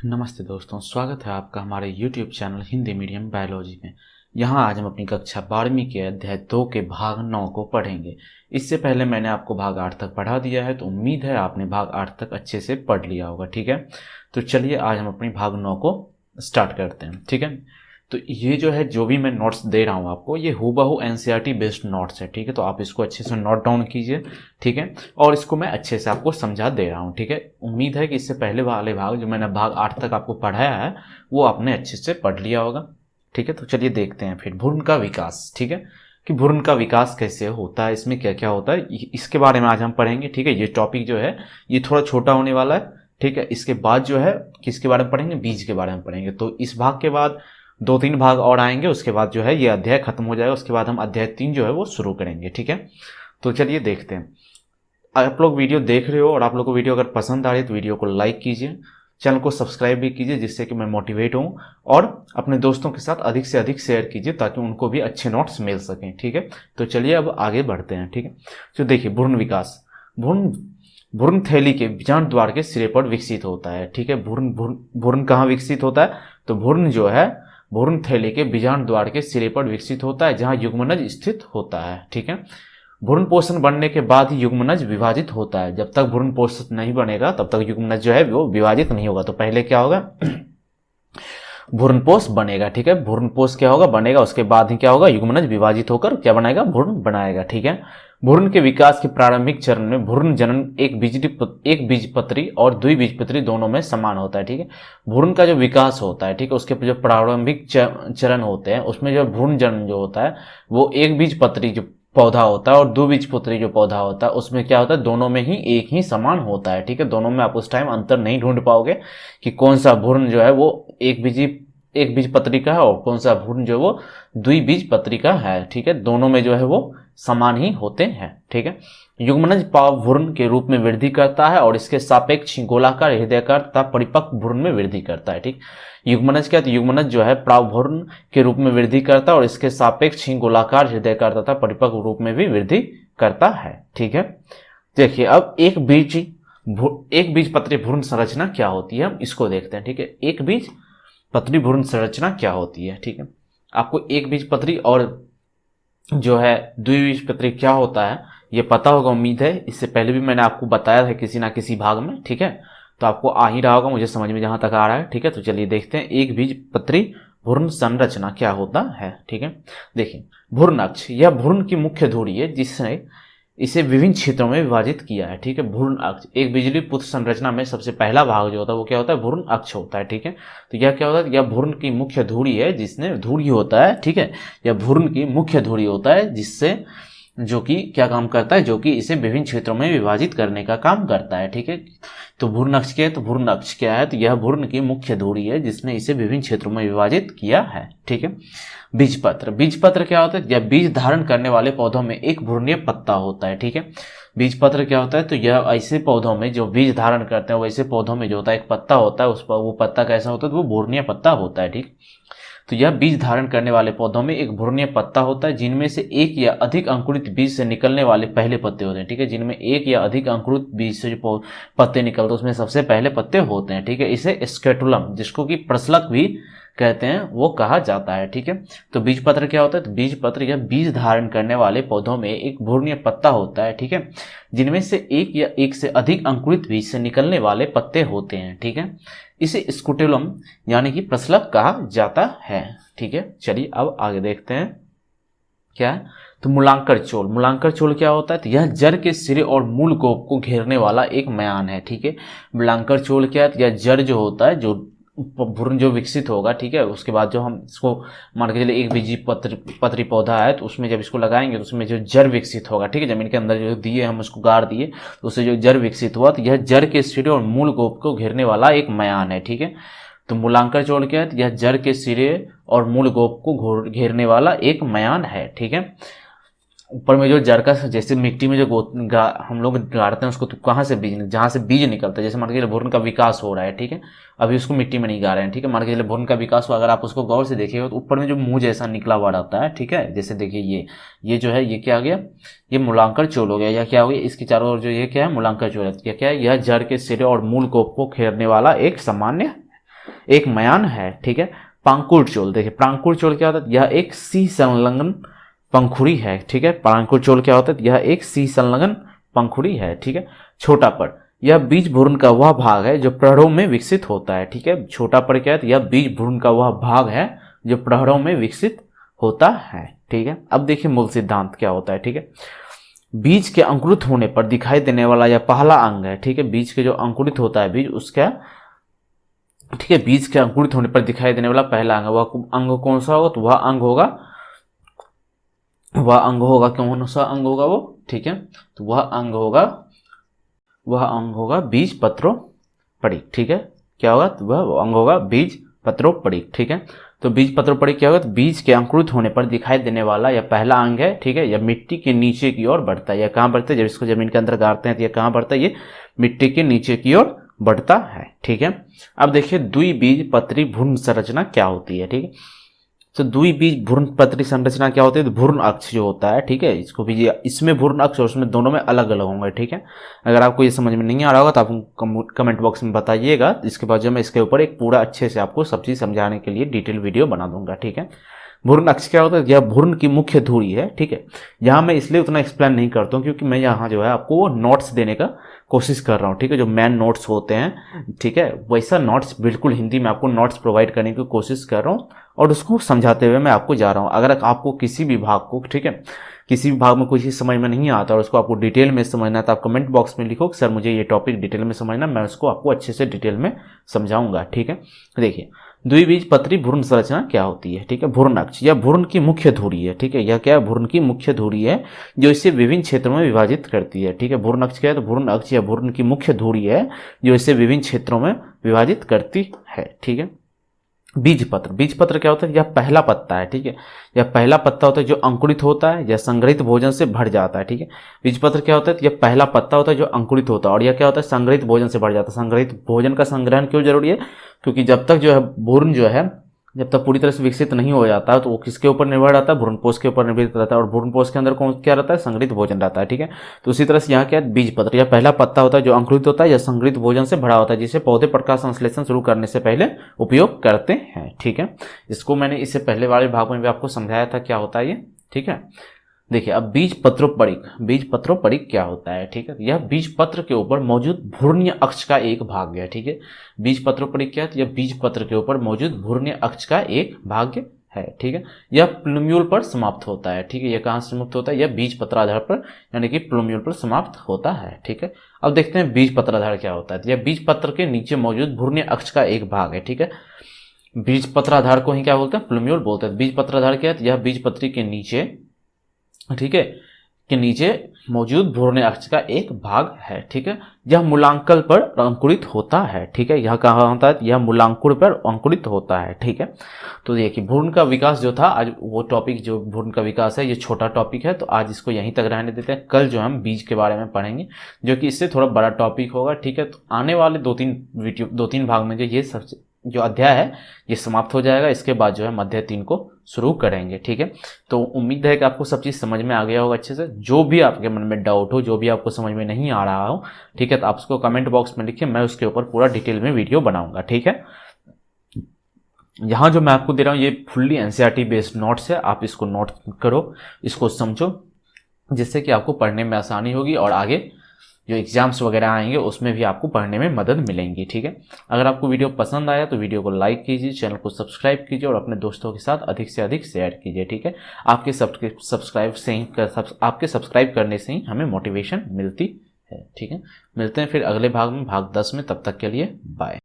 नमस्ते दोस्तों, स्वागत है आपका हमारे YouTube channel Hindi medium biology में। यहाँ आज हम अपनी कक्षा 12वीं के अध्याय 2 के भाग 9 को पढ़ेंगे। इससे पहले मैंने आपको भाग 8 तक पढ़ा दिया है, तो उम्मीद है आपने भाग 8 तक अच्छे से पढ़ लिया होगा। ठीक है, तो चलिए आज हम अपनी भाग 9 को स्टार्ट करते हैं। ठीक है, तो ये जो है, जो भी मैं नोट्स दे रहा हूँ आपको, ये हूबहू एनसीईआरटी बेस्ड नोट्स है। ठीक है, तो आप इसको अच्छे से नोट डाउन कीजिए। ठीक है, और इसको मैं अच्छे से आपको समझा दे रहा हूँ। ठीक है, उम्मीद है कि इससे पहले वाले भाग जो मैंने भाग 8 तक आपको पढ़ाया है वो आपने अच्छे से पढ़ लिया होगा। ठीक है, तो चलिए देखते हैं फिर भ्रूण का विकास। ठीक है, कि भ्रूण का विकास कैसे होता है, इसमें क्या क्या होता है, इसके बारे में आज हम पढ़ेंगे। ठीक है, ये टॉपिक जो है ये थोड़ा छोटा होने वाला है। ठीक है, इसके बाद जो है किसके बारे में पढ़ेंगे, बीज के बारे में पढ़ेंगे। तो इस भाग के बाद 2-3 भाग और आएंगे, उसके बाद जो है ये अध्याय खत्म हो जाएगा। उसके बाद हम अध्याय 3 जो है वो शुरू करेंगे। ठीक है, तो चलिए देखते हैं। आप लोग वीडियो देख रहे हो और आप लोग को वीडियो अगर पसंद आ रही है तो वीडियो को लाइक कीजिए, चैनल को सब्सक्राइब भी कीजिए, जिससे कि मैं मोटिवेट हूँ, और अपने दोस्तों के साथ अधिक से अधिक शेयर कीजिए ताकि उनको भी अच्छे नोट्स मिल सकें। ठीक है, तो चलिए अब आगे बढ़ते हैं। ठीक है, तो देखिए भ्रूण विकास। भ्रूण थैली के बीजांड द्वार के सिरे पर विकसित होता है। ठीक है, भ्रूण कहाँ विकसित होता है, तो भ्रूण जो है भ्रूण थैली के बीजांड द्वार के सिरे पर विकसित होता है, जहां युग्मनज स्थित होता है। ठीक है, भ्रूण पोषण बनने के बाद ही युग्मनज विभाजित होता है। जब तक भ्रूण पोषण नहीं बनेगा तब तक युग्मनज जो है वो विभाजित नहीं होगा। तो पहले क्या होगा, भ्रूणपोष बनेगा। ठीक है, भ्रूणपोष क्या होगा, बनेगा, उसके बाद ही क्या होगा, युग्मनज विभाजित होकर क्या बनाएगा, भ्रूण बनाएगा। ठीक है, भ्रूण के विकास के प्रारंभिक चरण में भ्रूण जनन एक बीजपत्री और द्विबीजपत्री दोनों में समान होता है। ठीक है, भ्रूण का जो विकास होता है, ठीक है, उसके जो प्रारंभिक चरण होते हैं उसमें जो भ्रूण जनन जो होता है वो एक बीजपत्री जो पौधा होता है और द्विबीजपत्री जो पौधा होता है उसमें क्या होता है, दोनों में ही एक ही समान होता है। ठीक है, दोनों में आप उस टाइम अंतर नहीं ढूंढ पाओगे कि कौन सा भ्रूण जो है वो एक बीजपत्री का है और कौन सा भ्रूण जो वो द्विबीजपत्री का है। ठीक है, दोनों में जो है वो समान ही होते हैं। ठीक है, युग्मनज पाव भ्रूण के रूप में वृद्धि करता है और इसके सापेक्ष गोलाकार हृदयाकार तथा परिपक्व भ्रूण में वृद्धि करता है। ठीक, युग्मनज क्या है, तो युग्मनज जो है प्राव भ्रूण के रूप में वृद्धि करता है और इसके सापेक्ष गोलाकार हृदयाकार तथा परिपक्व रूप में भी वृद्धि करता है। ठीक है, देखिए अब एक बीजपत्री भ्रूण संरचना क्या होती है, हम इसको देखते हैं। ठीक है, एक बीजपत्री भ्रूण संरचना क्या होती है। ठीक है, आपको एक बीजपत्री और जो है द्विबीजपत्री क्या होता है ये पता होगा, उम्मीद है। इससे पहले भी मैंने आपको बताया है किसी ना किसी भाग में। ठीक है, तो आपको आ ही रहा होगा, मुझे समझ में जहां तक आ रहा है। ठीक है, तो चलिए देखते हैं एक बीजपत्री भ्रूण संरचना क्या होता है। ठीक है, देखिए भ्रूण अक्ष, यह भ्रूण की मुख्य धुरी है जिसने इसे विभिन्न क्षेत्रों में विभाजित किया है। ठीक है, भ्रूण अक्ष एक बिजली पुत्र संरचना में सबसे पहला भाग जो होता है वो क्या होता है, भ्रूण अक्ष होता है। ठीक है, तो यह क्या होता है, यह भ्रूण की मुख्य धुरी है, जिसने धुरी होता है। ठीक है, यह भ्रूण की मुख्य धुरी होता है जिससे जो कि क्या काम करता है, जो कि इसे विभिन्न क्षेत्रों में विभाजित करने का काम करता है। ठीक है, तो भ्रूण अक्ष क्या है, तो भ्रूण अक्ष क्या है, तो यह भ्रूण की मुख्य धुरी है जिसने इसे विभिन्न क्षेत्रों में विभाजित किया है। ठीक है, बीजपत्र क्या होता है, यह बीज धारण करने वाले पौधों में एक भ्रूणीय पत्ता होता है। ठीक है, बीजपत्र क्या होता है, तो यह ऐसे पौधों में जो बीज धारण करते हैं वैसे पौधों में जो होता है एक पत्ता होता है, उस पर वो पत्ता कैसा होता है, तो वो भ्रूणीय पत्ता होता है। ठीक, तो यह बीज धारण करने वाले पौधों में एक भ्रूणीय पत्ता होता है जिनमें से एक या अधिक अंकुरित बीज से निकलने वाले पहले पत्ते होते हैं। ठीक है, जिनमें एक या अधिक अंकुरित बीज से जो पत्ते निकलते हैं उसमें सबसे पहले पत्ते होते हैं। ठीक है, इसे स्केटुलम, जिसको कि प्रसलक भी कहते हैं, वो कहा जाता है। ठीक है, तो बीजपत्र क्या होता है, तो बीजपत्र या बीज धारण करने वाले पौधों में एक भ्रूणीय पत्ता होता है। ठीक है, जिनमें से एक या एक से अधिक अंकुरित बीज से निकलने वाले पत्ते होते हैं। ठीक है, इसे स्कुटेलम यानी कि प्रसलक कहा जाता है। ठीक है, चलिए अब आगे देखते हैं क्या है, तो मूलांकर चोल क्या होता है, तो यह जड़ के सिरे और मूल गोप को घेरने वाला एक म्यान है। ठीक है, मूलांकर चोल क्या है, तो यह जड़ जो होता है, जो भ्रूण जो विकसित होगा, ठीक है, उसके बाद जो हम इसको मान के चलिए एक बीजी पत्री पौधा है, तो उसमें जब इसको लगाएंगे तो उसमें जो जड़ विकसित होगा। ठीक है, जमीन के अंदर जो दिए हम उसको गाड़ दिए तो उससे जो जड़ विकसित हुआ, तो यह जड़ के सिरे और मूल गोप को घेरने वाला एक म्यान है। ठीक है, तो मूलांकर चोल क्या है, तो यह जड़ के सिरे और मूल गोप को घेरने वाला एक म्यान है। ठीक है, ऊपर में जो जड़ का, जैसे मिट्टी में जो हम लोग गाड़ते हैं उसको, तो कहाँ से बीज, जहाँ से बीज निकलता है, जैसे मान के चलिए भ्रूण का विकास हो रहा है। ठीक है, अभी उसको मिट्टी में नहीं गा रहे हैं। ठीक है, मान के चलिए भ्रूण का विकास हुआ, अगर आप उसको गौर से देखिएगा तो ऊपर में जो मुंह जैसा निकला हुआ रहता है। ठीक है, जैसे देखिए ये जो है ये क्या आ गया, ये मूलांकर चोल हो गया, या क्या हो गया, इसके चारों ओर जो ये क्या है, मूलांकर चोल है। क्या है, यह जड़ के सिरे और मूल गोप को घेरने वाला एक सामान्य एक मयान है, ठीक है। पांकुर चोल, देखिए पांकुर चोल क्या होता है, यह एक सी संलग्न पंखुड़ी है, ठीक है। पांकुर चोल क्या होता है, यह एक सी संलग्न पंखुड़ी है, ठीक है। छोटा पड़, यह बीज भ्रूण का वह भाग है जो प्रौढ़ों में विकसित होता है, ठीक है। छोटा पड़ क्या है, यह बीज भ्रूण का वह भाग है जो प्रौढ़ों में विकसित होता है, ठीक है। अब देखिए मूल सिद्धांत क्या होता है, ठीक है। बीज के अंकुरित होने पर दिखाई देने वाला यह पहला अंग है, ठीक है। बीज के जो अंकुरित होता है बीज, उसका, ठीक है, बीज के अंकुरित होने पर दिखाई देने वाला पहला अंग, वह अंग कौन सा होगा, तो वह अंग होगा कौन सा अंग होगा वो, ठीक है। तो वह अंग होगा बीज पत्रोपड़ी, ठीक है। क्या होगा, तो वह अंग होगा बीज पत्रोपड़ी, ठीक है। तो बीज पत्रोपड़ी क्या होगा, तो बीज के अंकुरित होने पर दिखाई देने वाला यह पहला अंग है, ठीक है। यह मिट्टी के नीचे की ओर बढ़ता है। यह कहाँ बढ़ता है, जब इसको जमीन के अंदर गाड़ते हैं तो यह कहाँ बढ़ता है, ये मिट्टी के नीचे की ओर बढ़ता है, ठीक है। अब देखिए द्विबीजपत्री भ्रूण संरचना क्या होती है, ठीक है। तो द्विबीज भ्रूण पत्री संरचना क्या होती है, तो भ्रूण अक्ष जो होता है, ठीक है, इसको भी इसमें भ्रूण अक्ष और उसमें दोनों में अलग अलग होंगे, ठीक है। अगर आपको ये समझ में नहीं आ रहा होगा तो आप कमेंट बॉक्स में बताइएगा, इसके बाद जो मैं इसके ऊपर एक पूरा अच्छे से आपको सब चीज समझाने के लिए डिटेल वीडियो बना दूंगा, ठीक है। भ्रूण अक्ष क्या होता है, यह भ्रूण की मुख्य धुरी है, ठीक है। यहाँ मैं इसलिए उतना एक्सप्लेन नहीं करता हूँ क्योंकि मैं यहाँ जो है आपको वो नोट्स देने का कोशिश कर रहा हूँ, ठीक है। जो मेन नोट्स होते हैं, ठीक है, वैसा नोट्स बिल्कुल हिंदी में आपको नोट्स प्रोवाइड करने की कोशिश कर रहा हूँ और उसको समझाते हुए मैं आपको जा रहा हूँ। अगर आपको किसी भी भाग को, ठीक है, किसी भी भाग में कुछ चीज समझ में नहीं आता और उसको आपको डिटेल में समझना है तो आप कमेंट बॉक्स में लिखो कि सर मुझे ये टॉपिक डिटेल में समझना, मैं उसको आपको अच्छे से डिटेल में समझाऊंगा, ठीक है। देखिए द्विबीजपत्री भ्रूण संरचना क्या होती है, ठीक है। भ्रूण अक्ष, यह भ्रूण की मुख्य धुरी है, ठीक है। यह क्या है, भ्रूण की मुख्य धुरी है जो इसे विभिन्न क्षेत्रों में विभाजित करती है, ठीक है। भ्रूण अक्ष क्या है, तो भ्रूण अक्ष या भ्रूण की मुख्य धुरी है जो इसे विभिन्न क्षेत्रों में विभाजित करती है, ठीक है। बीजपत्र, बीजपत्र क्या होता है, यह पहला पत्ता है, ठीक है। यह पहला पत्ता होता है जो अंकुरित होता है, यह संग्रहित भोजन से भर जाता है, ठीक है। बीजपत्र क्या होता है, यह पहला पत्ता होता है जो अंकुरित होता है और यह क्या होता है, संग्रहित भोजन से भर जाता है। संग्रहित भोजन का संग्रहण क्यों जरूरी है, क्योंकि जब तक जो है भ्रूण जो है जब तक पूरी तरह से विकसित नहीं हो जाता तो वो किसके ऊपर निर्भर रहता है, भ्रूणपोष के ऊपर निर्भर रहता है और भ्रूणपोष के अंदर कौन क्या रहता है, संग्रहित भोजन रहता है, ठीक है। तो उसी तरह से यहाँ क्या है, बीजपत्र, यह पहला पत्ता होता है जो अंकुरित होता है या संग्रहित भोजन से भरा होता है जिसे पौधे प्रकाश संश्लेषण शुरू करने से पहले उपयोग करते हैं, ठीक है। इसको मैंने इससे पहले वाले भाग में भी आपको समझाया था क्या होता है ये, ठीक है। देखिए अब बीजपत्रोपड़ी, बीजपत्रोपड़ी क्या होता है, ठीक है। यह बीजपत्र के ऊपर मौजूद भ्रूणीय अक्ष का एक भाग है, ठीक है। बीजपत्रोपड़ी क्या है, तो यह बीजपत्र के ऊपर मौजूद भ्रूणीय अक्ष का एक भाग है, ठीक है। यह प्लूम्यूल पर समाप्त होता है, ठीक है। यह कहाँ समाप्त होता है, यह बीजपत्राधार पर यानी कि प्लूम्यूल पर समाप्त होता है, ठीक है। अब देखते हैं बीजपत्राधार क्या होता है। तो यह बीजपत्र के नीचे मौजूद भ्रूणीय अक्ष का एक भाग है, ठीक है। बीजपत्राधार को ही क्या बोलते हैं, प्लूम्यूल बोलते हैं। बीजपत्राधार क्या है, यह बीजपत्री के नीचे, ठीक है, के नीचे मौजूद भ्रूणीय अक्ष का एक भाग है, ठीक है। यह मूलांकल पर अंकुरित होता है, ठीक है। यह कहाँ होता है, यह मूलांकुर पर अंकुरित होता है, ठीक है। तो देखिए भ्रूण का विकास जो था, आज वो टॉपिक जो भ्रूण का विकास है ये छोटा टॉपिक है तो आज इसको यहीं तक रहने देते हैं। कल जो हम बीज के बारे में पढ़ेंगे जो कि इससे थोड़ा बड़ा टॉपिक होगा, ठीक है। तो आने वाले दो तीन भाग में जो ये सबसे जो अध्याय है ये समाप्त हो जाएगा। इसके बाद जो है अध्याय 3 को शुरू करेंगे, ठीक है। तो उम्मीद है कि आपको सब चीज समझ में आ गया होगा अच्छे से। जो भी आपके मन में डाउट हो, जो भी आपको समझ में नहीं आ रहा हो, ठीक है, तो आप उसको कमेंट बॉक्स में लिखिए, मैं उसके ऊपर पूरा डिटेल में वीडियो बनाऊंगा, ठीक है। यहाँ जो मैं आपको दे रहा हूँ ये फुल्ली एनसीईआरटी बेस्ड नोट्स है, आप इसको नोट करो, इसको समझो, जिससे कि आपको पढ़ने में आसानी होगी और आगे जो एग्जाम्स वगैरह आएंगे उसमें भी आपको पढ़ने में मदद मिलेंगी, ठीक है। अगर आपको वीडियो पसंद आया तो वीडियो को लाइक कीजिए, चैनल को सब्सक्राइब कीजिए और अपने दोस्तों के साथ अधिक से अधिक शेयर कीजिए, ठीक है। आपके सब्सक्राइब करने से ही हमें मोटिवेशन मिलती है, ठीक है। मिलते हैं फिर अगले भाग में, भाग 10 में, तब तक के लिए बाय।